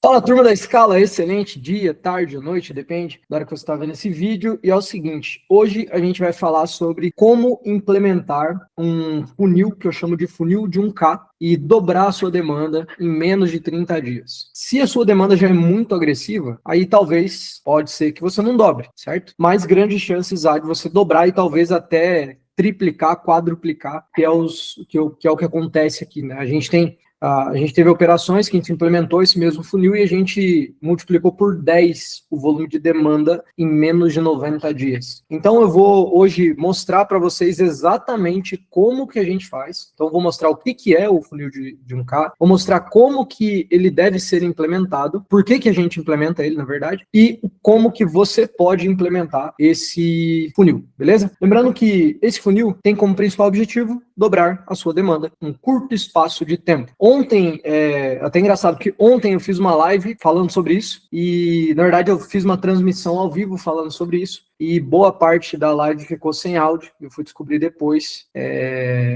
Fala, turma da Escala, excelente dia, tarde ou noite, depende da hora que você está vendo esse vídeo. E é o seguinte, hoje a gente vai falar sobre como implementar um funil, que eu chamo de funil de 1K, e dobrar a sua demanda em menos de 30 dias. Se a sua demanda já é muito agressiva, aí talvez pode ser que você não dobre, certo? Mas grandes chances há de você dobrar e talvez até triplicar, quadruplicar, que é o que acontece aqui, né? A gente teve operações que a gente implementou esse mesmo funil e a gente multiplicou por 10 o volume de demanda em menos de 90 dias. Então eu vou hoje mostrar para vocês exatamente como que a gente faz. Então eu vou mostrar o que é o funil de 1K, vou mostrar como que ele deve ser implementado, por que a gente implementa ele, na verdade, e como que você pode implementar esse funil, beleza? Lembrando que esse funil tem como principal objetivo dobrar a sua demanda em um curto espaço de tempo. Ontem, até engraçado que ontem eu fiz uma live falando sobre isso e, na verdade, eu fiz uma transmissão ao vivo falando sobre isso e boa parte da live ficou sem áudio. Eu fui descobrir depois,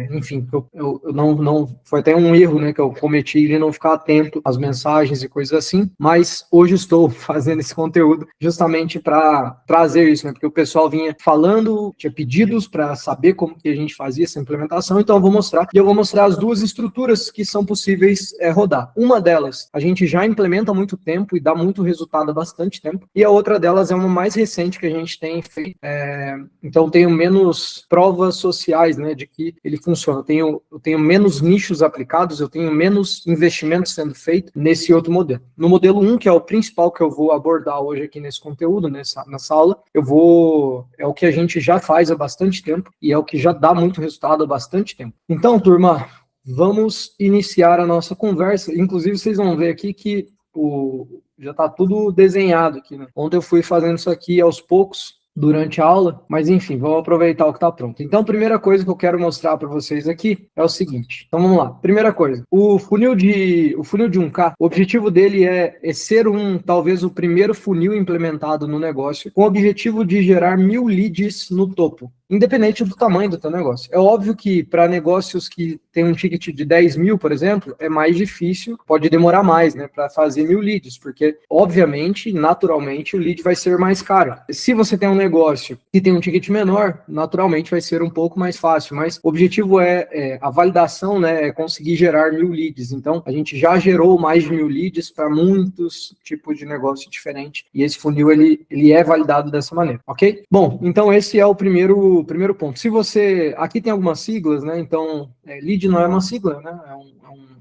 enfim, eu não foi até um erro, né, que eu cometi de não ficar atento às mensagens e coisas assim, mas hoje estou fazendo esse conteúdo justamente para trazer isso, né, porque o pessoal vinha falando, tinha pedidos para saber como que a gente fazia essa implementação, então eu vou mostrar, e eu vou mostrar as duas estruturas que são possíveis rodar. Uma delas a gente já implementa há muito tempo e dá muito resultado há bastante tempo, e a outra delas é uma mais recente que a gente tem feito, então tenho menos provas sociais, né, de que ele funciona, eu tenho menos nichos aplicados, eu tenho menos investimentos sendo feito nesse outro modelo. No modelo 1, que é o principal que eu vou abordar hoje aqui nesse conteúdo, nessa aula, é o que a gente já faz há bastante tempo e é o que já dá muito resultado há bastante tempo. Então, turma, vamos iniciar a nossa conversa. Inclusive, vocês vão ver aqui que já está tudo desenhado aqui, né? Ontem eu fui fazendo isso aqui aos poucos durante a aula, mas enfim, vamos aproveitar o que está pronto. Então, a primeira coisa que eu quero mostrar para vocês aqui é o seguinte. Então, vamos lá. Primeira coisa, o funil de 1K, o objetivo dele é ser talvez o primeiro funil implementado no negócio, com o objetivo de gerar 1000 leads no topo, independente do tamanho do teu negócio. É óbvio que para negócios que tem um ticket de 10 mil, por exemplo, é mais difícil, pode demorar mais, né, para fazer 1000 leads, porque, obviamente, naturalmente, o lead vai ser mais caro. Se você tem um negócio que tem um ticket menor, naturalmente vai ser um pouco mais fácil, mas o objetivo a validação, né, é conseguir gerar 1000 leads. Então, a gente já gerou mais de 1000 leads para muitos tipos de negócio diferente, e esse funil, ele é validado dessa maneira, ok? Bom, então esse é o primeiro ponto. Se você, aqui tem algumas siglas, né, então, lead não é uma sigla, né,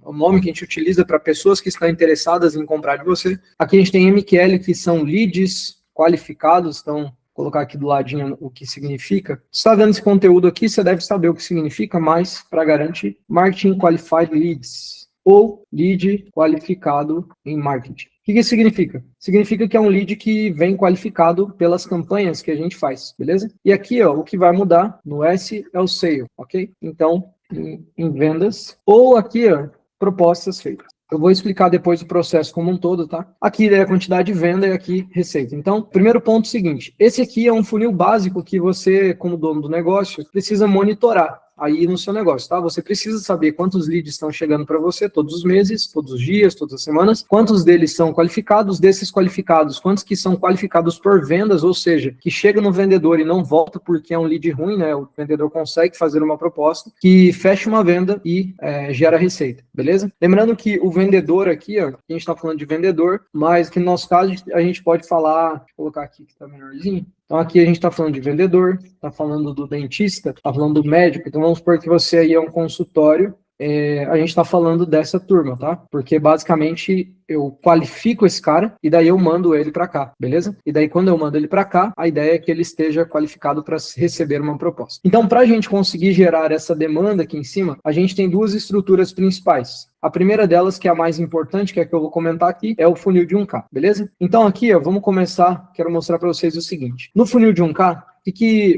é um nome que a gente utiliza para pessoas que estão interessadas em comprar de você. Aqui a gente tem MQL, que são leads qualificados, então, vou colocar aqui do ladinho o que significa. Se está vendo esse conteúdo aqui, você deve saber o que significa, mas, para garantir, Marketing Qualified Leads, ou lead qualificado em marketing. O que isso significa? Significa que é um lead que vem qualificado pelas campanhas que a gente faz, beleza? E aqui, ó, o que vai mudar no S é o sale, ok? Então, em vendas, ou aqui, ó, propostas feitas. Eu vou explicar depois o processo como um todo, tá? Aqui é a quantidade de venda e aqui receita. Então, primeiro ponto seguinte, esse aqui é um funil básico que você, como dono do negócio, precisa monitorar aí no seu negócio, tá? Você precisa saber quantos leads estão chegando para você todos os meses, todos os dias, todas as semanas, quantos deles são qualificados, desses qualificados, quantos que são qualificados por vendas, ou seja, que chega no vendedor e não volta porque é um lead ruim, né? O vendedor consegue fazer uma proposta que fecha uma venda e gera receita, beleza? Lembrando que o vendedor aqui, ó, a gente está falando de vendedor, mas que no nosso caso a gente pode falar, vou colocar aqui que está menorzinho. Então, aqui a gente está falando de vendedor, está falando do dentista, está falando do médico. Então, vamos supor que você aí é um consultório, a gente está falando dessa turma, tá? Porque, basicamente, eu qualifico esse cara e daí eu mando ele para cá, beleza? E daí, quando eu mando ele para cá, a ideia é que ele esteja qualificado para receber uma proposta. Então, para a gente conseguir gerar essa demanda aqui em cima, a gente tem duas estruturas principais. A primeira delas, que é a mais importante, que é a que eu vou comentar aqui, é o funil de 1K, beleza? Então, aqui, ó, vamos começar, quero mostrar para vocês o seguinte. No funil de 1K,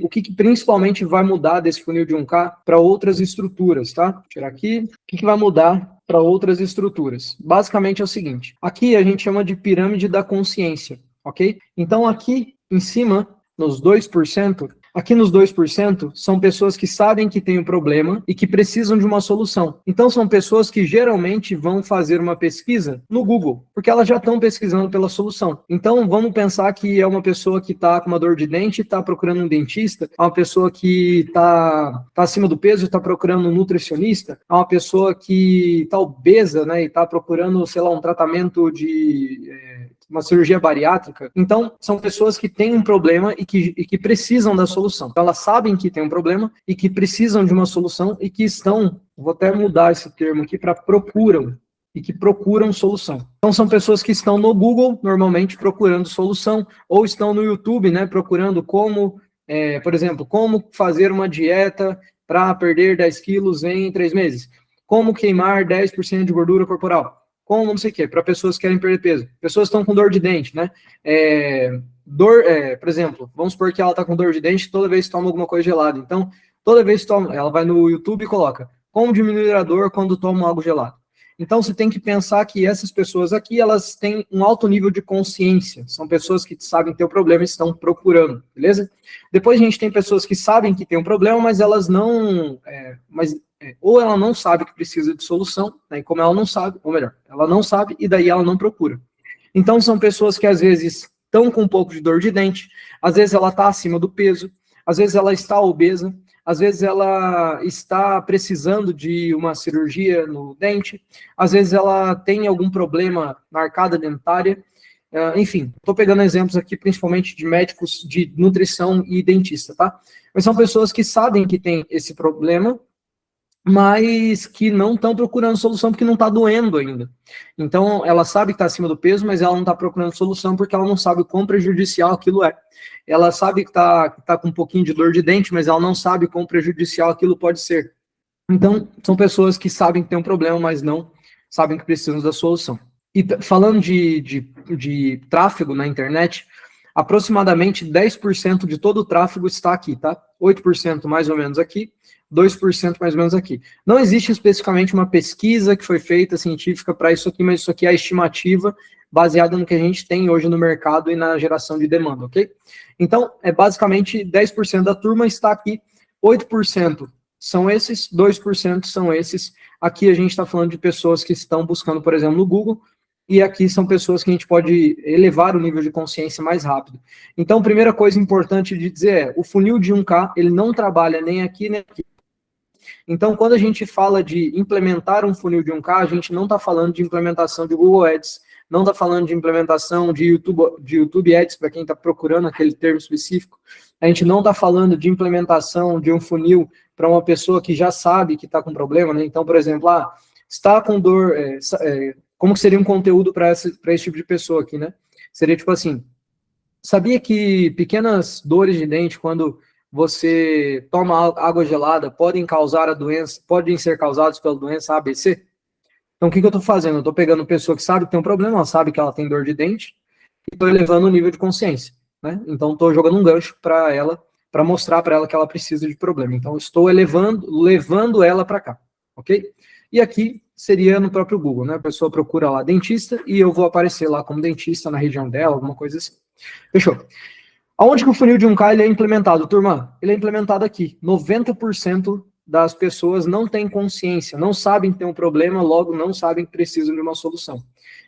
o que principalmente vai mudar desse funil de 1K para outras estruturas, tá? Vou tirar aqui. O que vai mudar para outras estruturas? Basicamente é o seguinte. Aqui a gente chama de pirâmide da consciência, ok? Então, aqui em cima, nos 2%, Aqui nos 2% são pessoas que sabem que tem um problema e que precisam de uma solução. Então são pessoas que geralmente vão fazer uma pesquisa no Google, porque elas já estão pesquisando pela solução. Então vamos pensar que é uma pessoa que está com uma dor de dente, está procurando um dentista, é uma pessoa que está acima do peso e está procurando um nutricionista, é uma pessoa que está obesa, né, e está procurando, sei lá, um tratamento de uma cirurgia bariátrica. Então, são pessoas que têm um problema e que precisam da solução. Então, elas sabem que tem um problema e que precisam de uma solução e que estão, vou até mudar esse termo aqui para procuram, e que procuram solução. Então, são pessoas que estão no Google, normalmente, procurando solução, ou estão no YouTube, né, procurando como, por exemplo, como fazer uma dieta para perder 10 quilos em 3 meses. Como queimar 10% de gordura corporal. Como não sei o quê, para pessoas que querem perder peso. Pessoas que estão com dor de dente, né? Por exemplo, vamos supor que ela está com dor de dente toda vez que toma alguma coisa gelada. Então, toda vez que toma, ela vai no YouTube e coloca como diminuir a dor quando toma algo gelado. Então, você tem que pensar que essas pessoas aqui, elas têm um alto nível de consciência. São pessoas que sabem ter o problema e estão procurando, beleza? Depois a gente tem pessoas que sabem que tem um problema, mas elas não... ou ela não sabe que precisa de solução, né, e como ela não sabe, ou melhor, ela não sabe e daí ela não procura. Então, são pessoas que às vezes estão com um pouco de dor de dente, às vezes ela está acima do peso, às vezes ela está obesa, às vezes ela está precisando de uma cirurgia no dente, às vezes ela tem algum problema na arcada dentária, enfim, estou pegando exemplos aqui principalmente de médicos de nutrição e dentista, tá? Mas são pessoas que sabem que tem esse problema, mas que não estão procurando solução porque não está doendo ainda. Então, ela sabe que está acima do peso, mas ela não está procurando solução porque ela não sabe o quão prejudicial aquilo é. Ela sabe que tá com um pouquinho de dor de dente, mas ela não sabe quão prejudicial aquilo pode ser. Então, são pessoas que sabem que tem um problema, mas não sabem que precisam da solução. E falando de tráfego na internet, aproximadamente 10% de todo o tráfego está aqui, tá? 8% mais ou menos aqui, 2% mais ou menos aqui. Não existe especificamente uma pesquisa que foi feita científica para isso aqui, mas isso aqui é a estimativa baseada no que a gente tem hoje no mercado e na geração de demanda, ok? Então, basicamente 10% da turma está aqui, 8% são esses, 2% são esses. Aqui a gente está falando de pessoas que estão buscando, por exemplo, no Google, e aqui são pessoas que a gente pode elevar o nível de consciência mais rápido. Então, primeira coisa importante de dizer é, o funil de 1K, ele não trabalha nem aqui, nem aqui. Então, quando a gente fala de implementar um funil de 1K, a gente não está falando de implementação de Google Ads, não está falando de implementação de YouTube Ads, para quem está procurando aquele termo específico. A gente não está falando de implementação de um funil para uma pessoa que já sabe que está com problema, né? Então, por exemplo, está com dor, como que seria um conteúdo para esse tipo de pessoa aqui, né? Seria tipo assim, sabia que pequenas dores de dente, quando você toma água gelada, podem ser causadas pela doença ABC? Então, o que eu estou fazendo? Eu estou pegando pessoa que sabe que tem um problema, ela sabe que ela tem dor de dente, e estou elevando o nível de consciência, né? Então, estou jogando um gancho para ela, para mostrar para ela que ela precisa de problema. Então, estou levando ela para cá, ok? E aqui seria no próprio Google, né? A pessoa procura lá dentista e eu vou aparecer lá como dentista na região dela, alguma coisa assim. Fechou? Aonde que o funil de 1K ele é implementado, turma? Ele é implementado aqui. 90% das pessoas não têm consciência, não sabem que tem um problema, logo não sabem que precisam de uma solução.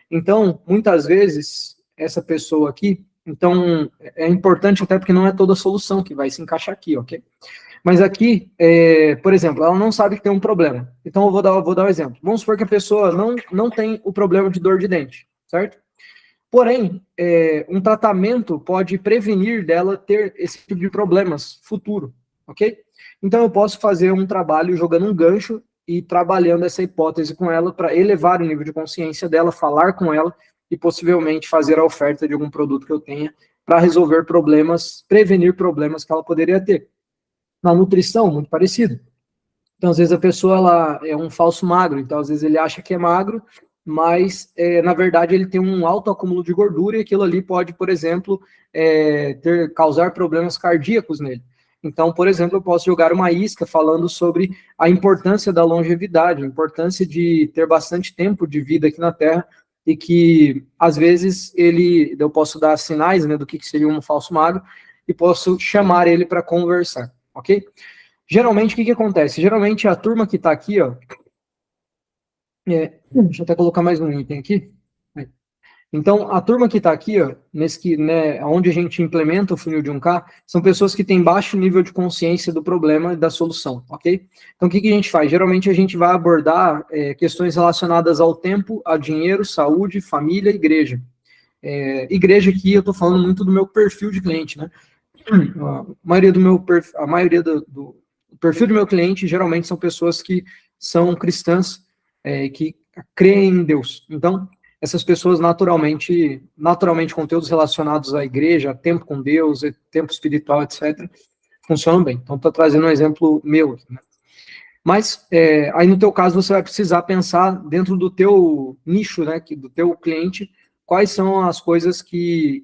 Então, muitas vezes, essa pessoa aqui, então, é importante até porque não é toda a solução que vai se encaixar aqui, ok? Mas aqui, por exemplo, ela não sabe que tem um problema. Então, eu vou dar um exemplo. Vamos supor que a pessoa não tem o problema de dor de dente, certo? Porém, um tratamento pode prevenir dela ter esse tipo de problemas futuro, ok? Então, eu posso fazer um trabalho jogando um gancho e trabalhando essa hipótese com ela para elevar o nível de consciência dela, falar com ela e possivelmente fazer a oferta de algum produto que eu tenha para resolver problemas, prevenir problemas que ela poderia ter. Na nutrição, muito parecido. Então, às vezes a pessoa ela é um falso magro, então às vezes ele acha que é magro, mas na verdade ele tem um alto acúmulo de gordura e aquilo ali pode, por exemplo, causar problemas cardíacos nele. Então, por exemplo, eu posso jogar uma isca falando sobre a importância da longevidade, a importância de ter bastante tempo de vida aqui na Terra e que, às vezes, eu posso dar sinais, né, do que seria um falso magro, e posso chamar ele para conversar, ok? Geralmente, o que acontece? Geralmente, a turma que está aqui, ó, deixa eu até colocar mais um item aqui. Então, a turma que está aqui, ó, onde a gente implementa o funil de 1K, são pessoas que têm baixo nível de consciência do problema e da solução, ok? Então, o que a gente faz? Geralmente, a gente vai abordar questões relacionadas ao tempo, a dinheiro, saúde, família, igreja. Igreja aqui, eu estou falando muito do meu perfil de cliente, né? A maioria do perfil do meu cliente, geralmente, são pessoas que são cristãs, que creem em Deus. Então, essas pessoas naturalmente conteúdos relacionados à igreja, tempo com Deus, tempo espiritual, etc., funcionam bem. Então, estou trazendo um exemplo meu, né? Mas, aí no teu caso, você vai precisar pensar dentro do teu nicho, né, do teu cliente, quais são as coisas que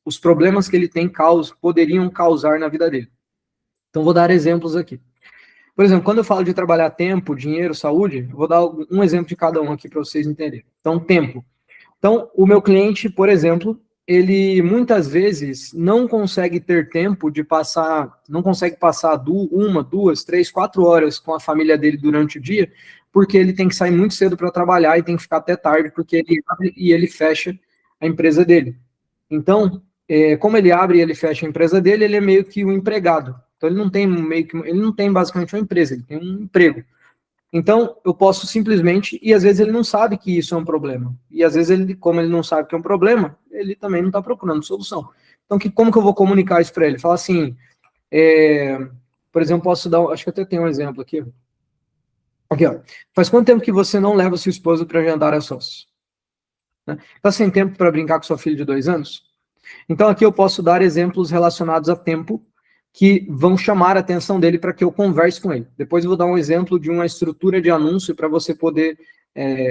os problemas que ele tem poderiam causar na vida dele. Então, vou dar exemplos aqui. Por exemplo, quando eu falo de trabalhar tempo, dinheiro, saúde, eu vou dar um exemplo de cada um aqui para vocês entenderem. Então, tempo. Então, o meu cliente, por exemplo, ele muitas vezes não consegue ter tempo de passar, não consegue passar 1, 2, 3, 4 horas com a família dele durante o dia, porque ele tem que sair muito cedo para trabalhar e tem que ficar até tarde, porque ele abre e ele fecha a empresa dele. Então, como ele abre e ele fecha a empresa dele, ele é meio que um empregado. Então, ele não tem basicamente uma empresa, ele tem um emprego. Então, eu posso simplesmente, e às vezes ele não sabe que isso é um problema. E às vezes como ele não sabe que é um problema, ele também não está procurando solução. Então, como que eu vou comunicar isso para ele? Falar assim, por exemplo, posso dar, acho que até tem um exemplo aqui. Aqui, ó. Faz quanto tempo que você não leva sua esposa para jantar a sós? Né? Tá sem tempo para brincar com sua filha de 2 anos? Então, aqui eu posso dar exemplos relacionados a tempo que vão chamar a atenção dele para que eu converse com ele. Depois eu vou dar um exemplo de uma estrutura de anúncio para você poder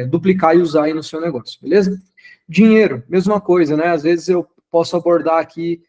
duplicar e usar aí no seu negócio, beleza? Dinheiro, mesma coisa, né? Às vezes eu posso abordar aqui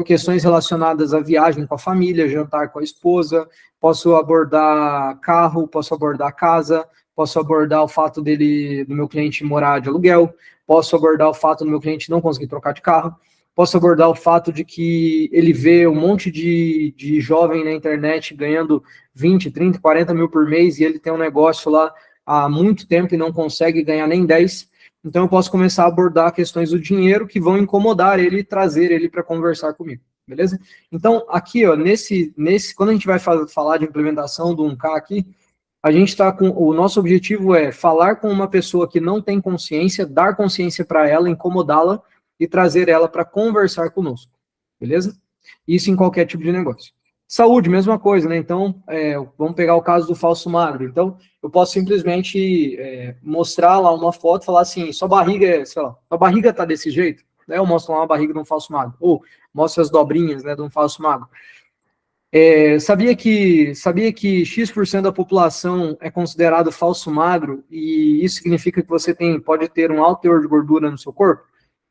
questões relacionadas à viagem com a família, jantar com a esposa, posso abordar carro, posso abordar casa, posso abordar o fato do meu cliente morar de aluguel, posso abordar o fato do meu cliente não conseguir trocar de carro, posso abordar o fato de que ele vê um monte de jovem na internet ganhando 20, 30, 40 mil por mês e ele tem um negócio lá há muito tempo e não consegue ganhar nem 10. Então eu posso começar a abordar questões do dinheiro que vão incomodar ele e trazer ele para conversar comigo, beleza? Então aqui, ó, quando a gente vai falar de implementação do 1K aqui, a gente está com, o nosso objetivo é falar com uma pessoa que não tem consciência, dar consciência para ela, incomodá-la e trazer ela para conversar conosco, beleza? Isso em qualquer tipo de negócio. Saúde, mesma coisa, né? Então, vamos pegar o caso do falso magro. Então, eu posso simplesmente mostrar lá uma foto e falar assim, sua barriga, sei lá, sua barriga tá desse jeito? Daí eu mostro lá uma barriga de um falso magro. Ou mostro as dobrinhas, né, de um falso magro. Sabia que X% da população é considerado falso magro e isso significa que você pode ter um alto teor de gordura no seu corpo?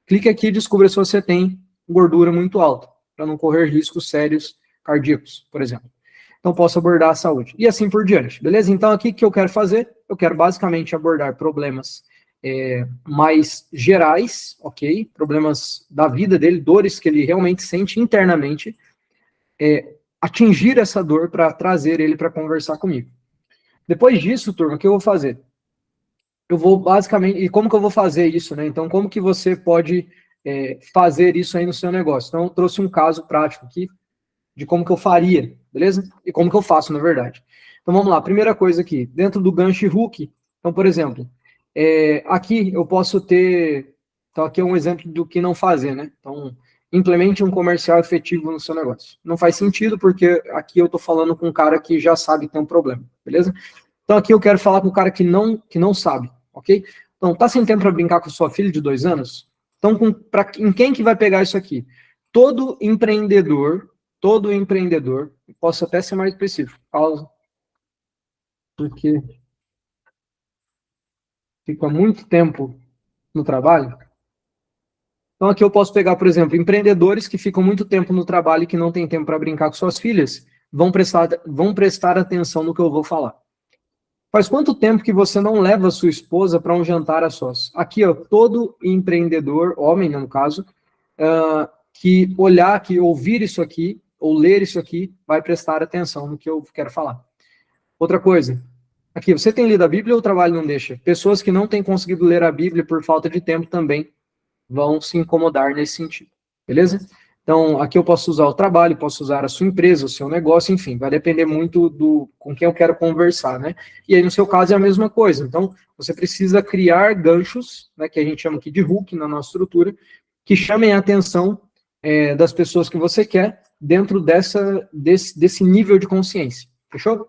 Clique aqui e descubra se você tem gordura muito alta, para não correr riscos sérios cardíacos, por exemplo. Então, posso abordar a saúde. E assim por diante, beleza? Então, aqui o que eu quero fazer? Eu quero basicamente abordar problemas mais gerais, ok? Problemas da vida dele, dores que ele realmente sente internamente, atingir essa dor para trazer ele para conversar comigo. Depois disso, turma, o que eu vou fazer? Eu vou basicamente, e como que eu vou fazer isso, né? Então, como que você pode fazer isso aí no seu negócio? Então, eu trouxe um caso prático aqui de como que eu faria, beleza? E como que eu faço, na verdade. Então, vamos lá. Primeira coisa aqui, dentro do gancho hook. Então, por exemplo, aqui eu posso ter, então aqui é um exemplo do que não fazer, né? Então, implemente um comercial efetivo no seu negócio. Não faz sentido porque aqui eu estou falando com um cara que já sabe que tem um problema, beleza? Então, aqui eu quero falar com o cara que não sabe, ok? Então, tá sem tempo para brincar com sua filha de 2 anos? Então, em quem que vai pegar isso aqui? Todo empreendedor, posso até ser mais específico, porque fica muito tempo no trabalho. Então, aqui eu posso pegar, por exemplo, empreendedores que ficam muito tempo no trabalho e que não têm tempo para brincar com suas filhas, vão prestar atenção no que eu vou falar. Faz quanto tempo que você não leva sua esposa para um jantar a sós? Aqui, ó, todo empreendedor, homem, no caso, que olhar, que ouvir isso aqui, ou ler isso aqui, vai prestar atenção no que eu quero falar. Outra coisa, aqui, você tem lido a Bíblia ou o trabalho não deixa? Pessoas que não têm conseguido ler a Bíblia por falta de tempo também vão se incomodar nesse sentido, beleza? Então, aqui eu posso usar o trabalho, posso usar a sua empresa, o seu negócio, enfim, vai depender muito do com quem eu quero conversar, né? E aí, no seu caso, é a mesma coisa. Então, você precisa criar ganchos, né, que a gente chama aqui de hook na nossa estrutura, que chamem a atenção das pessoas que você quer dentro desse nível de consciência. Fechou?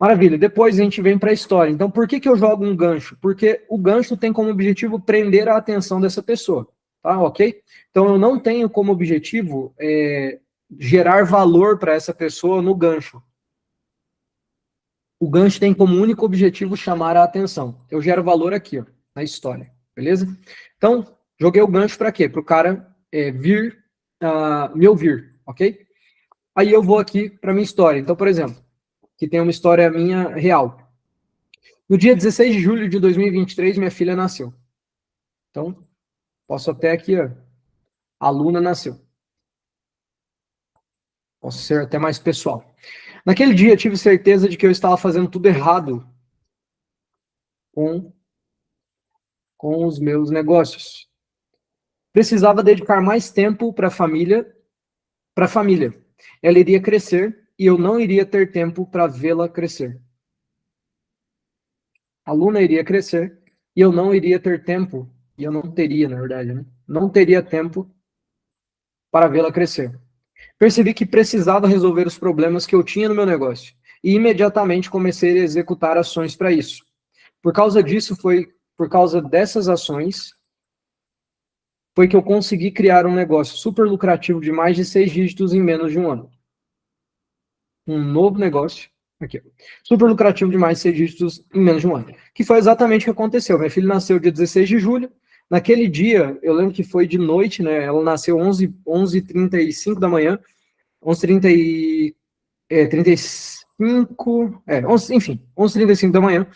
Maravilha. Depois a gente vem para a história. Então, por que eu jogo um gancho? Porque o gancho tem como objetivo prender a atenção dessa pessoa. Tá? Ok? Então, eu não tenho como objetivo gerar valor para essa pessoa no gancho. O gancho tem como único objetivo chamar a atenção. Eu gero valor aqui, ó, na história. Beleza? Então, joguei o gancho para quê? Para o cara vir me ouvir. Ok? Aí eu vou aqui para minha história. Então, por exemplo, que tem uma história minha real. No dia 16 de julho de 2023, minha filha nasceu. Então, posso até aqui, ó, a Luna nasceu. Posso ser até mais pessoal. Naquele dia, eu tive certeza de que eu estava fazendo tudo errado com os meus negócios. Precisava dedicar mais tempo para a família. Ela iria crescer e eu não iria ter tempo para vê-la crescer. A Luna iria crescer e eu não iria ter tempo, e eu não teria, na verdade, né? Não teria tempo para vê-la crescer. Percebi que precisava resolver os problemas que eu tinha no meu negócio e imediatamente comecei a executar ações para isso. Por causa dessas ações, foi que eu consegui criar um negócio super lucrativo de mais de 6 dígitos em menos de um ano. Um novo negócio, aqui, super lucrativo de mais de 6 dígitos em menos de um ano. Que foi exatamente o que aconteceu. Minha filha nasceu dia 16 de julho. Naquele dia, eu lembro que foi de noite, né? Ela nasceu 11h35 da manhã. 35, 11, enfim, 11h35 da manhã.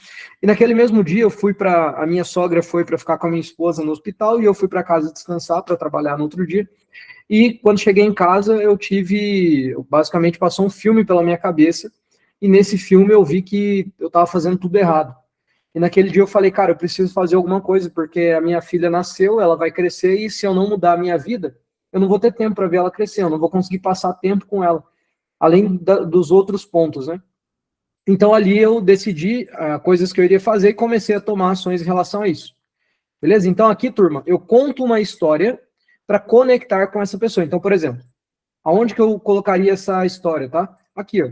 E naquele mesmo dia a minha sogra foi para ficar com a minha esposa no hospital e eu fui para casa descansar para trabalhar no outro dia. E quando cheguei em casa, basicamente passou um filme pela minha cabeça e nesse filme eu vi que eu estava fazendo tudo errado. E naquele dia eu falei, cara, eu preciso fazer alguma coisa porque a minha filha nasceu, ela vai crescer e se eu não mudar a minha vida, eu não vou ter tempo para ver ela crescer, eu não vou conseguir passar tempo com ela, além dos outros pontos, né? Então ali eu decidi coisas que eu iria fazer e comecei a tomar ações em relação a isso. Beleza? Então aqui, turma, eu conto uma história para conectar com essa pessoa. Então, por exemplo, aonde que eu colocaria essa história, tá? Aqui, ó.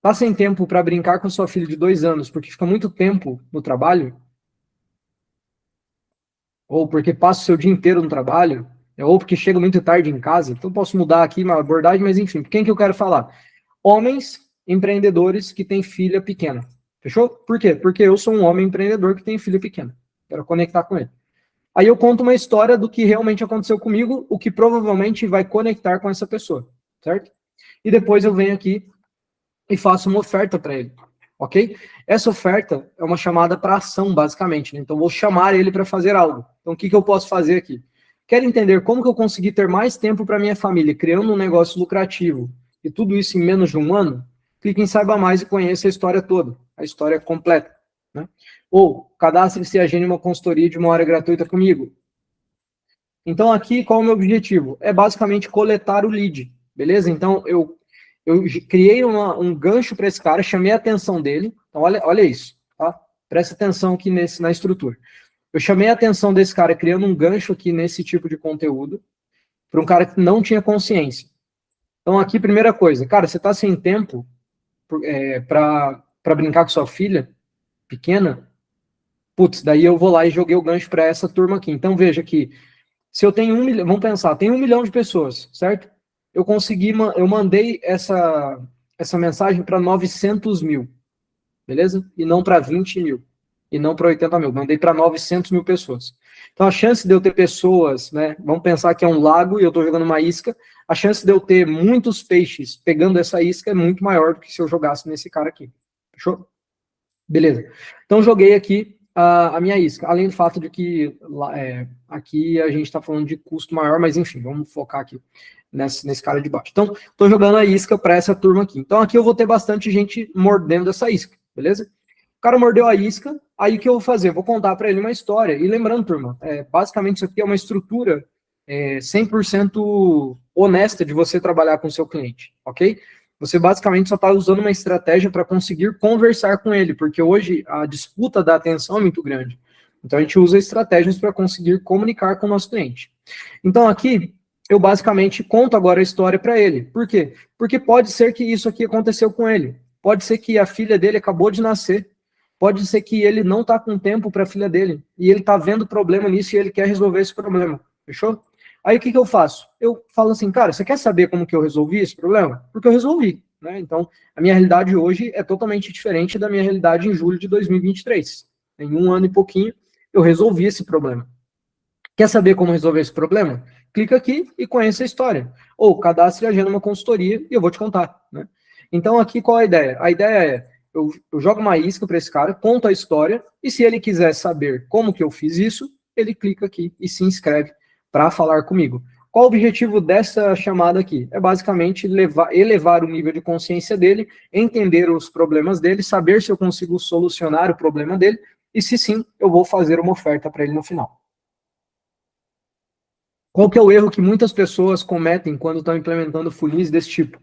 Tá sem tempo para brincar com sua filha de 2 anos porque fica muito tempo no trabalho? Ou porque passa o seu dia inteiro no trabalho? Ou porque chega muito tarde em casa? Então, posso mudar aqui uma abordagem, mas enfim, quem que eu quero falar? Homens empreendedores que têm filha pequena. Fechou? Por quê? Porque eu sou um homem empreendedor que tem filha pequena. Quero conectar com ele. Aí eu conto uma história do que realmente aconteceu comigo, o que provavelmente vai conectar com essa pessoa, certo? E depois eu venho aqui e faço uma oferta para ele, ok? Essa oferta é uma chamada para ação, basicamente, né? Então, vou chamar ele para fazer algo. Então, o que eu posso fazer aqui? Quero entender como que eu consegui ter mais tempo para minha família, criando um negócio lucrativo, e tudo isso em menos de um ano? Clique em Saiba Mais e conheça a história toda, a história completa, né? Ou, cadastre-se e agende uma consultoria de 1 hora gratuita comigo. Então, aqui, qual é o meu objetivo? É basicamente coletar o lead, beleza? Então, eu criei um gancho para esse cara, chamei a atenção dele. Então, olha isso, tá? Presta atenção aqui na estrutura. Eu chamei a atenção desse cara criando um gancho aqui nesse tipo de conteúdo para um cara que não tinha consciência. Então, aqui, primeira coisa, cara, você está sem tempo para brincar com sua filha pequena? Putz, daí eu vou lá e joguei o gancho para essa turma aqui. Então, veja que se eu tenho 1 milhão, vamos pensar, tem 1 milhão de pessoas, certo? Eu mandei essa mensagem para 900 mil, beleza? E não para 20 mil, e não para 80 mil, mandei para 900 mil pessoas. Então a chance de eu ter pessoas, né? Vamos pensar que é um lago e eu estou jogando uma isca, a chance de eu ter muitos peixes pegando essa isca é muito maior do que se eu jogasse nesse cara aqui. Fechou? Beleza. Então joguei aqui a minha isca, além do fato de que aqui a gente está falando de custo maior, mas enfim, vamos focar aqui nesse cara de baixo. Então, estou jogando a isca para essa turma aqui. Então, aqui eu vou ter bastante gente mordendo essa isca, beleza? O cara mordeu a isca, aí o que eu vou fazer? Vou contar para ele uma história. E lembrando, turma, basicamente isso aqui é uma estrutura 100% honesta de você trabalhar com o seu cliente, ok? Você basicamente só está usando uma estratégia para conseguir conversar com ele, porque hoje a disputa da atenção é muito grande. Então a gente usa estratégias para conseguir comunicar com o nosso cliente. Então aqui eu basicamente conto agora a história para ele. Por quê? Porque pode ser que isso aqui aconteceu com ele. Pode ser que a filha dele acabou de nascer. Pode ser que ele não está com tempo para a filha dele. E ele está vendo problema nisso e ele quer resolver esse problema. Fechou? Aí o que eu faço? Eu falo assim, cara, você quer saber como que eu resolvi esse problema? Porque eu resolvi, né? Então, a minha realidade hoje é totalmente diferente da minha realidade em julho de 2023. Em um ano e pouquinho, eu resolvi esse problema. Quer saber como resolver esse problema? Clica aqui e conheça a história. Ou cadastre a agenda numa consultoria e eu vou te contar, né? Então, aqui qual a ideia? A ideia é, eu jogo uma isca para esse cara, conto a história, e se ele quiser saber como que eu fiz isso, ele clica aqui e se inscreve para falar comigo. Qual o objetivo dessa chamada aqui? É basicamente elevar o nível de consciência dele, entender os problemas dele, saber se eu consigo solucionar o problema dele, e se sim, eu vou fazer uma oferta para ele no final. Qual que é o erro que muitas pessoas cometem quando estão implementando funis desse tipo?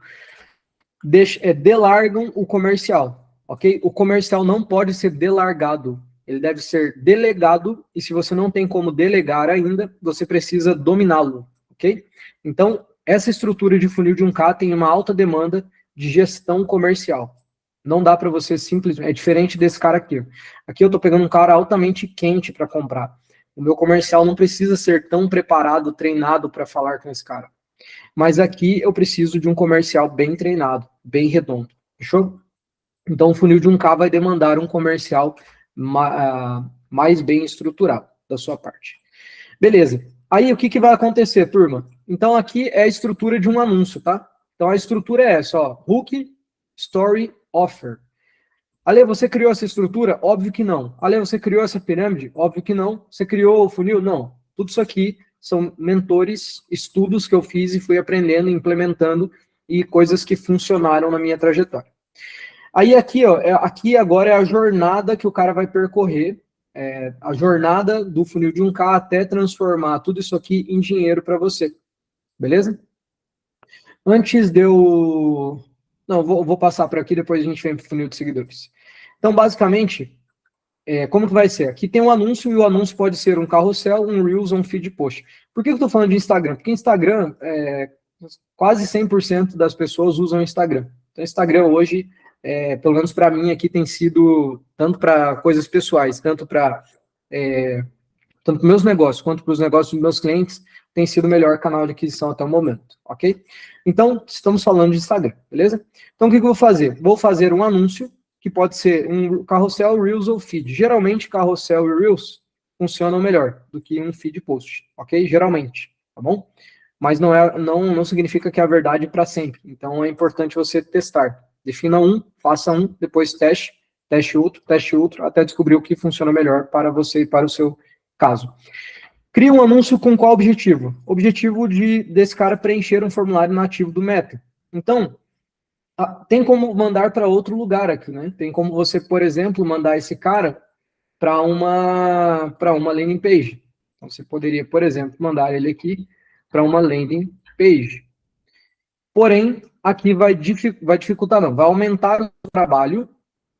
Delargam o comercial, ok? O comercial não pode ser delargado, ele deve ser delegado, e se você não tem como delegar ainda, você precisa dominá-lo, ok? Então, essa estrutura de funil de 1K tem uma alta demanda de gestão comercial. Não dá para você simplesmente... É diferente desse cara aqui. Aqui eu estou pegando um cara altamente quente para comprar. O meu comercial não precisa ser tão preparado, treinado para falar com esse cara. Mas aqui eu preciso de um comercial bem treinado, bem redondo. Fechou? Então, o funil de 1K vai demandar um comercial mais bem estruturado da sua parte. Beleza. Aí, o que vai acontecer, turma? Então, aqui é a estrutura de um anúncio, tá? Então, a estrutura é essa, ó. Hook, Story, Offer. Ale, você criou essa estrutura? Óbvio que não. Ale, você criou essa pirâmide? Óbvio que não. Você criou o funil? Não. Tudo isso aqui são mentores, estudos que eu fiz e fui aprendendo, implementando e coisas que funcionaram na minha trajetória. Aí aqui, ó, aqui agora é a jornada que o cara vai percorrer, a jornada do funil de 1K até transformar tudo isso aqui em dinheiro para você. Beleza? Antes de eu... Não, vou passar por aqui, depois a gente vem para o funil de seguidores. Então, basicamente, como que vai ser? Aqui tem um anúncio, e o anúncio pode ser um carrossel, um Reels ou um feed post. Por que eu estou falando de Instagram? Porque Instagram, quase 100% das pessoas usam Instagram. Então, Instagram hoje, pelo menos para mim aqui, tem sido, tanto para coisas pessoais, tanto para meus negócios, quanto para os negócios dos meus clientes, tem sido o melhor canal de aquisição até o momento, ok? Então, estamos falando de Instagram, beleza? Então, o que eu vou fazer? Vou fazer um anúncio, que pode ser um carrossel, Reels ou feed. Geralmente, carrossel e Reels funcionam melhor do que um feed post, ok? Geralmente, tá bom? Mas não significa que é a verdade para sempre. Então, é importante você testar. Defina um, faça um, depois teste outro, até descobrir o que funciona melhor para você e para o seu caso. Cria um anúncio com qual objetivo? Objetivo desse cara preencher um formulário nativo do Meta. Então, tem como mandar para outro lugar aqui, né? Tem como você, por exemplo, mandar esse cara para uma landing page. Então, você poderia, por exemplo, mandar ele aqui para uma landing page. Porém, aqui vai dificultar, não, vai aumentar o trabalho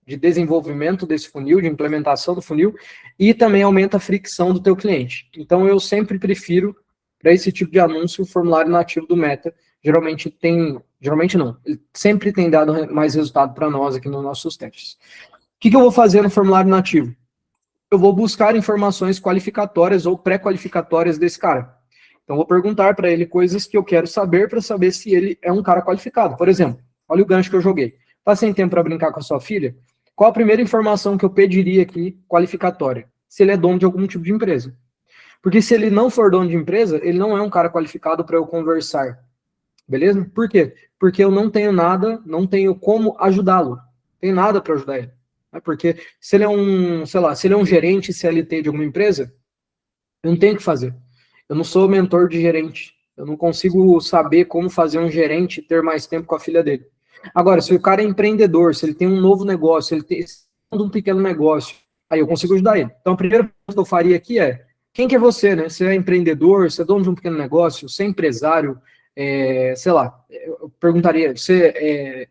de desenvolvimento desse funil, de implementação do funil, e também aumenta a fricção do teu cliente. Então, eu sempre prefiro, para esse tipo de anúncio, o formulário nativo do Meta. Geralmente não, ele sempre tem dado mais resultado para nós aqui nos nossos testes. O que eu vou fazer no formulário nativo? Eu vou buscar informações qualificatórias ou pré-qualificatórias desse cara. Então, vou perguntar para ele coisas que eu quero saber para saber se ele é um cara qualificado. Por exemplo, olha o gancho que eu joguei. Tá sem tempo para brincar com a sua filha? Qual a primeira informação que eu pediria aqui qualificatória? Se ele é dono de algum tipo de empresa. Porque se ele não for dono de empresa, ele não é um cara qualificado para eu conversar. Beleza? Por quê? Porque eu não tenho nada, não tenho como ajudá-lo. Não tenho nada para ajudar ele. né? Porque se ele é um, sei lá, se ele é um gerente CLT de alguma empresa, eu não tenho o que fazer. Eu não sou mentor de gerente. Eu não consigo saber como fazer um gerente ter mais tempo com a filha dele. Agora, se o cara é empreendedor, se ele tem um novo negócio, se ele tem um pequeno negócio, aí eu consigo ajudar ele. Então, a primeira pergunta que eu faria aqui é: quem que é você, né? Você é empreendedor, você é dono de um pequeno negócio, você é empresário, sei lá, eu perguntaria, você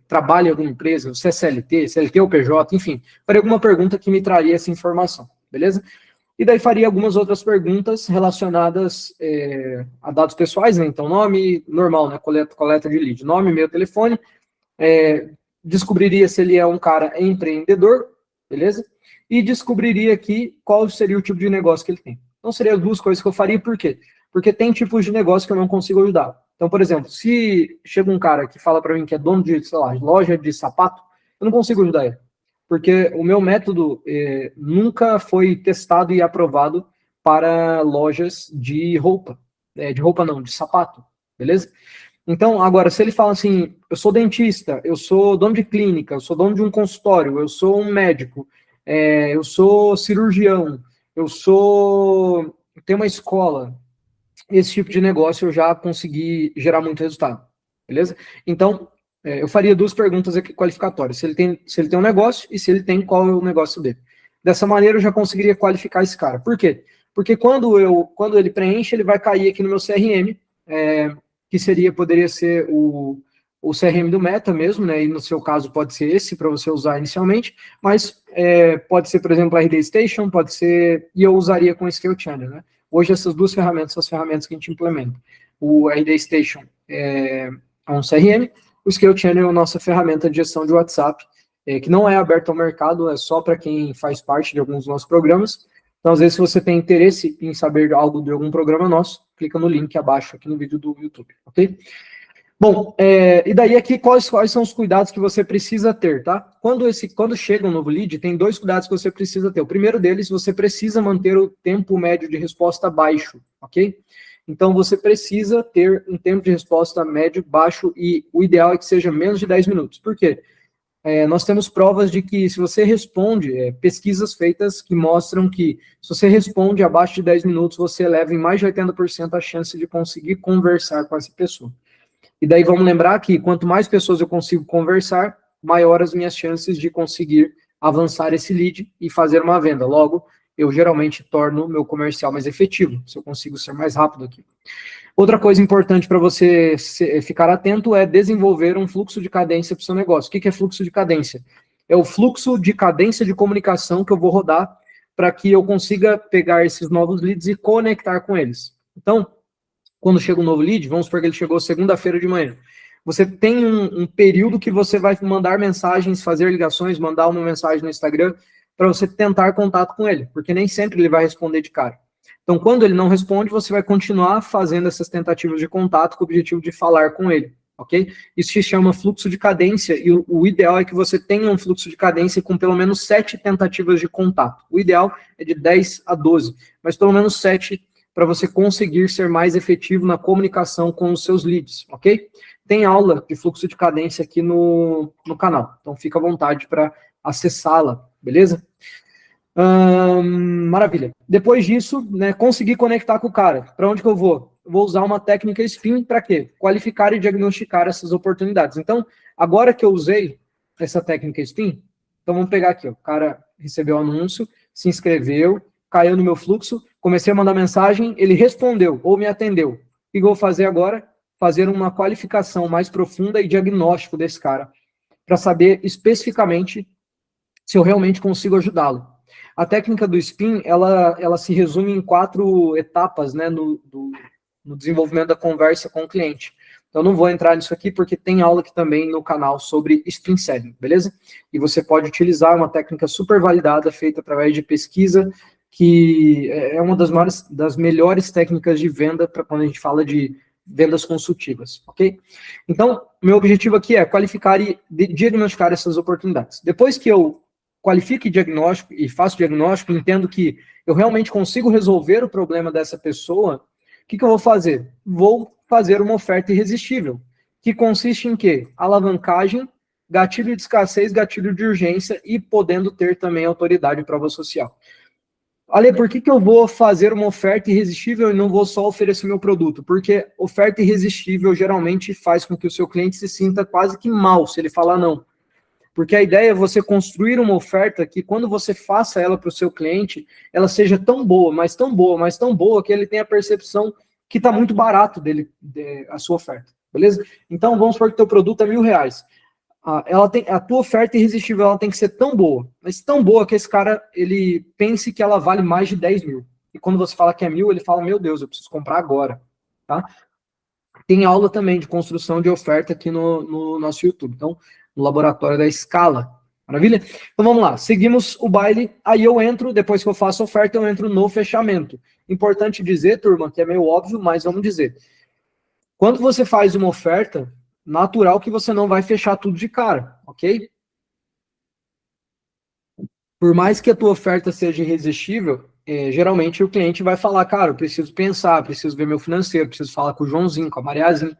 trabalha em alguma empresa, você é CLT, CLT ou PJ, enfim, faria alguma pergunta que me traria essa informação, beleza? E daí faria algumas outras perguntas relacionadas a dados pessoais, né? Então, nome normal, né? Coleta de lead, nome, e-mail, telefone. Descobriria se ele é um cara empreendedor, beleza? E descobriria aqui qual seria o tipo de negócio que ele tem. Então, seriam duas coisas que eu faria, por quê? Porque tem tipos de negócio que eu não consigo ajudar. Então, por exemplo, se chega um cara que fala para mim que é dono de, sei lá, loja de sapato, eu não consigo ajudar ele. Porque o meu método nunca foi testado e aprovado para lojas de roupa. De roupa não, de sapato, beleza? Então, agora, se ele fala assim, eu sou dentista, eu sou dono de clínica, eu sou dono de um consultório, eu sou um médico, eu sou cirurgião, tenho uma escola, esse tipo de negócio eu já consegui gerar muito resultado, beleza? Então, eu faria duas perguntas aqui qualificatórias, se ele tem um negócio e se ele tem, qual é o negócio dele. Dessa maneira eu já conseguiria qualificar esse cara. Por quê? Porque quando ele preenche, ele vai cair aqui no meu CRM, que poderia ser o CRM do Meta mesmo, né? E no seu caso pode ser esse para você usar inicialmente, mas pode ser, por exemplo, a RD Station, pode ser, e eu usaria com o Scale Channel, né? Hoje essas duas ferramentas são as ferramentas que a gente implementa. O RD Station é um CRM, o Scale Channel é a nossa ferramenta de gestão de WhatsApp, que não é aberta ao mercado, é só para quem faz parte de alguns dos nossos programas. Então, às vezes, se você tem interesse em saber algo de algum programa nosso, clica no link abaixo aqui no vídeo do YouTube, ok? Bom, e daí aqui, quais são os cuidados que você precisa ter, tá? Quando chega um novo lead, tem dois cuidados que você precisa ter. O primeiro deles, você precisa manter o tempo médio de resposta baixo, ok? Então, você precisa ter um tempo de resposta médio baixo e o ideal é que seja menos de 10 minutos. Por quê? Nós temos provas de que se você responde, pesquisas feitas que mostram que se você responde abaixo de 10 minutos, você eleva em mais de 80% a chance de conseguir conversar com essa pessoa. E daí vamos lembrar que quanto mais pessoas eu consigo conversar, maior as minhas chances de conseguir avançar esse lead e fazer uma venda. Logo, eu geralmente torno meu comercial mais efetivo, se eu consigo ser mais rápido aqui. Outra coisa importante para você ficar atento é desenvolver um fluxo de cadência para o seu negócio. O que é fluxo de cadência? É o fluxo de cadência de comunicação que eu vou rodar para que eu consiga pegar esses novos leads e conectar com eles. Então, quando chega um novo lead, vamos supor que ele chegou segunda-feira de manhã. Você tem um período que você vai mandar mensagens, fazer ligações, mandar uma mensagem no Instagram para você tentar contato com ele, porque nem sempre ele vai responder de cara. Então, quando ele não responde, você vai continuar fazendo essas tentativas de contato com o objetivo de falar com ele, ok? Isso se chama fluxo de cadência, e o ideal é que você tenha um fluxo de cadência com pelo menos 7 tentativas de contato. O ideal é de 10 a 12, mas pelo menos 7 para você conseguir ser mais efetivo na comunicação com os seus leads, ok? Tem aula de fluxo de cadência aqui no canal, então fica à vontade para acessá-la, beleza? Maravilha. Depois disso, né, consegui conectar com o cara. Para onde que eu vou? Eu vou usar uma técnica SPIN para quê? Qualificar e diagnosticar essas oportunidades. Então, agora que eu usei essa técnica SPIN, então vamos pegar aqui, ó, o cara recebeu o anúncio, se inscreveu, caiu no meu fluxo, comecei a mandar mensagem, ele respondeu ou me atendeu. O que eu vou fazer agora? Fazer uma qualificação mais profunda e diagnóstico desse cara, para saber especificamente se eu realmente consigo ajudá-lo. A técnica do SPIN, ela se resume em 4 etapas, né, no desenvolvimento da conversa com o cliente. Então, eu não vou entrar nisso aqui, porque tem aula aqui também no canal sobre SPIN Selling, beleza? E você pode utilizar uma técnica super validada, feita através de pesquisa, que é uma das melhores técnicas de venda para quando a gente fala de vendas consultivas, ok? Então, meu objetivo aqui é qualificar e diagnosticar essas oportunidades. Depois que eu qualifico diagnóstico e faço diagnóstico, entendo que eu realmente consigo resolver o problema dessa pessoa, o que eu vou fazer? Vou fazer uma oferta irresistível, que consiste em quê? Alavancagem gatilho de escassez, gatilho de urgência e podendo ter também autoridade e prova social. Ale, por que eu vou fazer uma oferta irresistível e não vou só oferecer meu produto? Porque oferta irresistível geralmente faz com que o seu cliente se sinta quase que mal se ele falar não. Porque a ideia é você construir uma oferta que quando você faça ela para o seu cliente, ela seja tão boa, mas tão boa, mas tão boa, que ele tenha a percepção que está muito barato dele, a sua oferta, beleza? Então, vamos supor que o teu produto é R$1.000. A tua oferta irresistível ela tem que ser tão boa, mas tão boa que esse cara ele pense que ela vale mais de 10 mil. E quando você fala que é 1.000, ele fala, meu Deus, eu preciso comprar agora. Tá? Tem aula também de construção de oferta aqui no nosso YouTube. Então, no laboratório da Escala. Maravilha? Então vamos lá, seguimos o baile. Aí eu entro, depois que eu faço a oferta, eu entro no fechamento. Importante dizer, turma, que é meio óbvio, mas vamos dizer. Quando você faz uma oferta, natural que você não vai fechar tudo de cara, ok? Por mais que a tua oferta seja irresistível, geralmente o cliente vai falar, cara, eu preciso pensar, preciso ver meu financeiro, preciso falar com o Joãozinho, com a Mariazinha.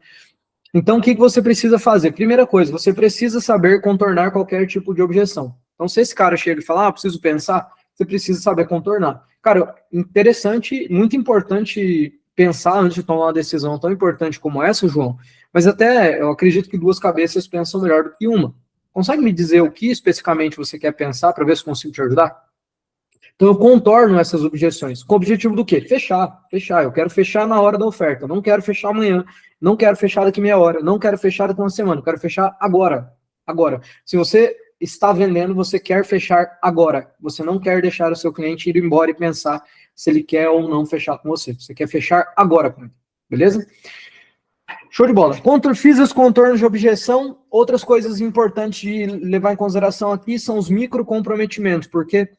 Então, o que você precisa fazer? Primeira coisa, você precisa saber contornar qualquer tipo de objeção. Então, se esse cara chega e fala, preciso pensar, você precisa saber contornar. Cara, interessante, muito importante pensar antes de tomar uma decisão tão importante como essa, João, mas até eu acredito que duas cabeças pensam melhor do que uma. Consegue me dizer o que especificamente você quer pensar para ver se consigo te ajudar? Então eu contorno essas objeções. Com o objetivo do quê? Fechar. Eu quero fechar na hora da oferta. Eu não quero fechar amanhã. Não quero fechar daqui meia hora. Não quero fechar daqui uma semana. Eu quero fechar agora. Agora. Se você está vendendo, você quer fechar agora. Você não quer deixar o seu cliente ir embora e pensar se ele quer ou não fechar com você. Você quer fechar agora com ele. Beleza? Show de bola. Fiz os contornos de objeção. Outras coisas importantes de levar em consideração aqui são os microcomprometimentos, porque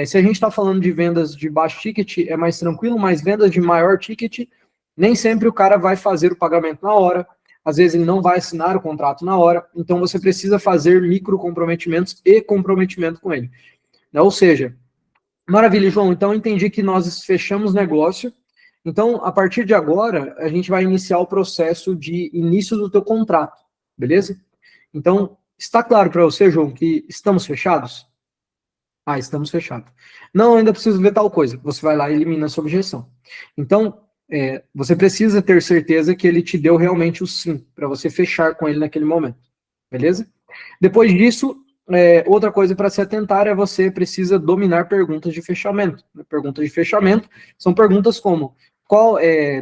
se a gente está falando de vendas de baixo ticket, é mais tranquilo, mas vendas de maior ticket, nem sempre o cara vai fazer o pagamento na hora, às vezes ele não vai assinar o contrato na hora, então você precisa fazer microcomprometimentos e comprometimento com ele. Ou seja, maravilha, João, então eu entendi que nós fechamos negócio, então a partir de agora a gente vai iniciar o processo de início do teu contrato, beleza? Então, está claro para você, João, que estamos fechados? Estamos fechados. Não, ainda preciso ver tal coisa. Você vai lá e elimina essa objeção. Então, você precisa ter certeza que ele te deu realmente o sim, para você fechar com ele naquele momento. Beleza? Depois disso, outra coisa para se atentar é você precisa dominar perguntas de fechamento. Perguntas de fechamento são perguntas como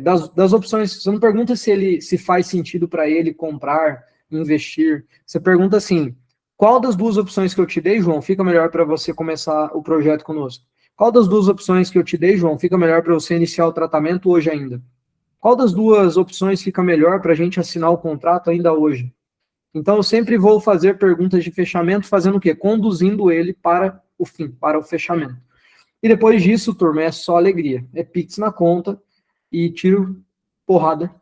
das opções, você não pergunta se faz sentido para ele comprar, investir. Você pergunta assim, qual das duas opções que eu te dei, João, fica melhor para você começar o projeto conosco? Qual das duas opções que eu te dei, João, fica melhor para você iniciar o tratamento hoje ainda? Qual das duas opções fica melhor para a gente assinar o contrato ainda hoje? Então, eu sempre vou fazer perguntas de fechamento, fazendo o quê? Conduzindo ele para o fim, para o fechamento. E depois disso, turma, é só alegria. É Pix na conta e tiro, porrada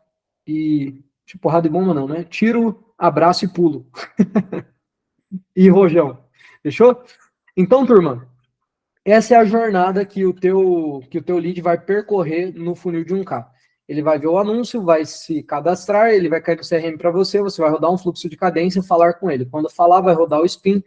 e... Porrada e bomba não, né? Tiro, abraço e pulo. E rojão. Fechou? Então, turma, essa é a jornada que o teu lead vai percorrer no funil de 1K. Ele vai ver o anúncio, vai se cadastrar, ele vai cair no CRM para você, você vai rodar um fluxo de cadência e falar com ele. Quando falar, vai rodar o spin.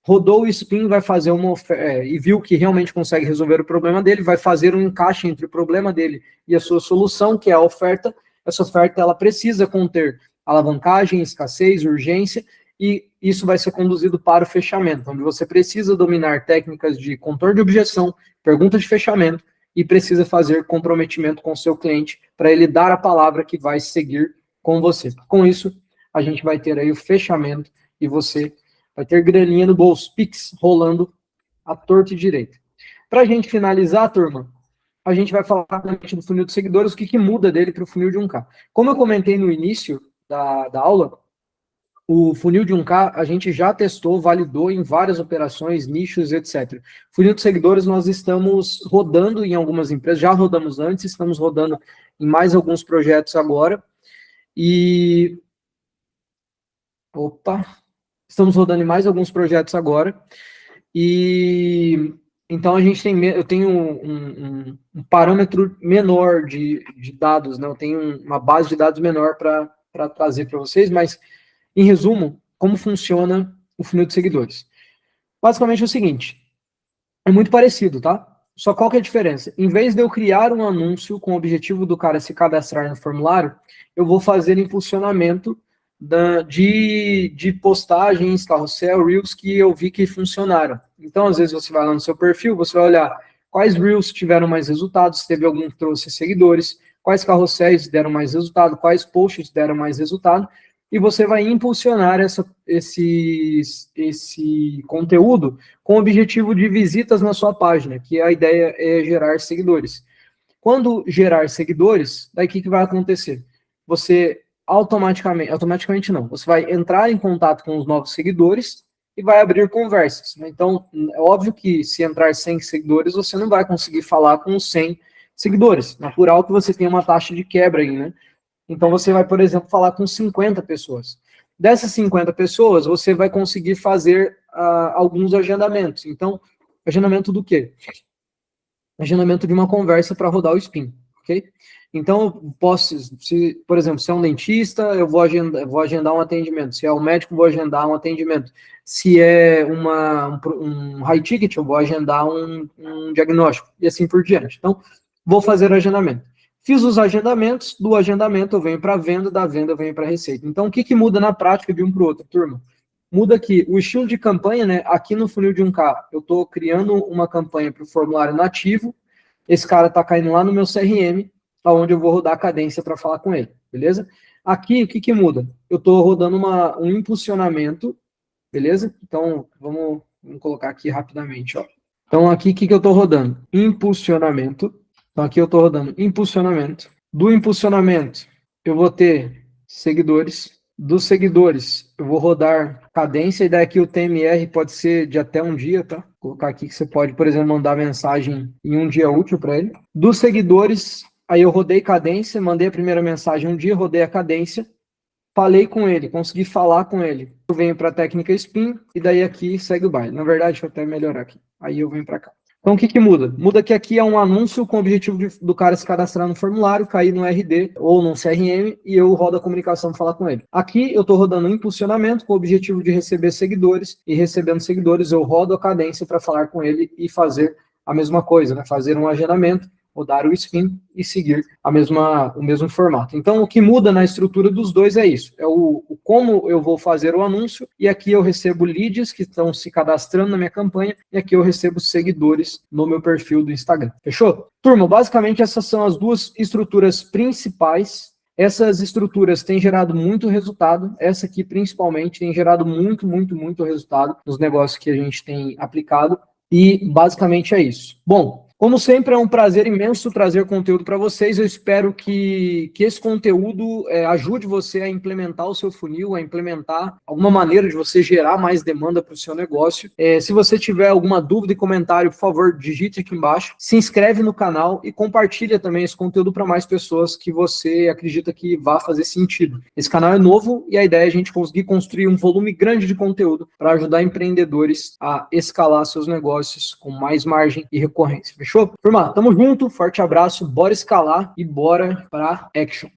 Rodou o spin, vai fazer uma oferta, e viu que realmente consegue resolver o problema dele, vai fazer um encaixe entre o problema dele e a sua solução, que é a oferta. Essa oferta ela precisa conter alavancagem, escassez, urgência, e isso vai ser conduzido para o fechamento, onde você precisa dominar técnicas de contorno de objeção, pergunta de fechamento, e precisa fazer comprometimento com o seu cliente para ele dar a palavra que vai seguir com você. Com isso, a gente vai ter aí o fechamento e você vai ter graninha no bolso, Pix, rolando à torta e direita. Para a gente finalizar, turma, a gente vai falar do funil de seguidores, o que muda dele para o funil de 1K. Como eu comentei no início da aula, o funil de 1K a gente já testou, validou em várias operações, nichos, etc. Funil de seguidores nós estamos rodando em algumas empresas, já rodamos antes, estamos rodando em mais alguns projetos agora. E... Estamos rodando em mais alguns projetos agora. E... Então, eu tenho um parâmetro menor de dados, né? Eu tenho uma base de dados menor para trazer para vocês, mas... Em resumo, como funciona o funil de seguidores. Basicamente é o seguinte, é muito parecido, tá? Só qual que é a diferença? Em vez de eu criar um anúncio com o objetivo do cara se cadastrar no formulário, eu vou fazer impulsionamento de postagens, carrossel, Reels que eu vi que funcionaram. Então, às vezes, você vai lá no seu perfil, você vai olhar quais Reels tiveram mais resultados, se teve algum que trouxe seguidores, quais carrosséis deram mais resultado, quais posts deram mais resultado, e você vai impulsionar esse conteúdo com o objetivo de visitas na sua página, que a ideia é gerar seguidores. Quando gerar seguidores, daí o que vai acontecer? Você automaticamente não, você vai entrar em contato com os novos seguidores e vai abrir conversas. Então, é óbvio que se entrar 100 seguidores, você não vai conseguir falar com os 100 seguidores. Natural que você tenha uma taxa de quebra aí, né? Então, você vai, por exemplo, falar com 50 pessoas. Dessas 50 pessoas, você vai conseguir fazer alguns agendamentos. Então, agendamento do quê? Agendamento de uma conversa para rodar o Spin, ok? Então, eu posso, por exemplo, se é um dentista, eu vou agendar um atendimento. Se é um médico, eu vou agendar um atendimento. Se é um high ticket, eu vou agendar um diagnóstico, e assim por diante. Então, vou fazer o agendamento. Fiz os agendamentos, do agendamento eu venho para a venda, da venda eu venho para a receita. Então, o que muda na prática de um para o outro, turma? Muda aqui o estilo de campanha, né? Aqui no funil de 1K, eu estou criando uma campanha para o formulário nativo. Esse cara está caindo lá no meu CRM, onde eu vou rodar a cadência para falar com ele, beleza? Aqui, o que muda? Eu estou rodando um impulsionamento, beleza? Então, vamos colocar aqui rapidamente, ó. Então, aqui, o que eu estou rodando? Impulsionamento. Então, aqui eu estou rodando impulsionamento. Do impulsionamento, eu vou ter seguidores. Dos seguidores, eu vou rodar cadência, e daqui o TMR pode ser de até um dia, tá? Vou colocar aqui que você pode, por exemplo, mandar mensagem em um dia útil para ele. Dos seguidores, aí eu rodei cadência, mandei a primeira mensagem um dia, rodei a cadência, falei com ele, consegui falar com ele. Eu venho para a técnica Spin, e daí aqui segue o baile. Na verdade, deixa eu até melhorar aqui. Aí eu venho para cá. Então, o que muda? Muda que aqui é um anúncio com o objetivo do cara se cadastrar no formulário, cair no RD ou no CRM, e eu rodo a comunicação para falar com ele. Aqui eu estou rodando um impulsionamento com o objetivo de receber seguidores, e recebendo seguidores eu rodo a cadência para falar com ele e fazer a mesma coisa, né? Fazer um agendamento, rodar o Spin e seguir o mesmo formato. Então, o que muda na estrutura dos dois é isso, é o como eu vou fazer o anúncio, e aqui eu recebo leads que estão se cadastrando na minha campanha, e aqui eu recebo seguidores no meu perfil do Instagram. Fechou? Turma, basicamente essas são as duas estruturas principais. Essas estruturas têm gerado muito resultado, essa aqui principalmente tem gerado muito resultado nos negócios que a gente tem aplicado, e basicamente é isso. Bom, como sempre, é um prazer imenso trazer conteúdo para vocês. Eu espero que esse conteúdo ajude você a implementar o seu funil, a implementar alguma maneira de você gerar mais demanda para o seu negócio. Se você tiver alguma dúvida e comentário, por favor, digite aqui embaixo. Se inscreve no canal e compartilha também esse conteúdo para mais pessoas que você acredita que vá fazer sentido. Esse canal é novo e a ideia é a gente conseguir construir um volume grande de conteúdo para ajudar empreendedores a escalar seus negócios com mais margem e recorrência. Fechou? Turma, tamo junto, forte abraço, bora escalar e bora pra action.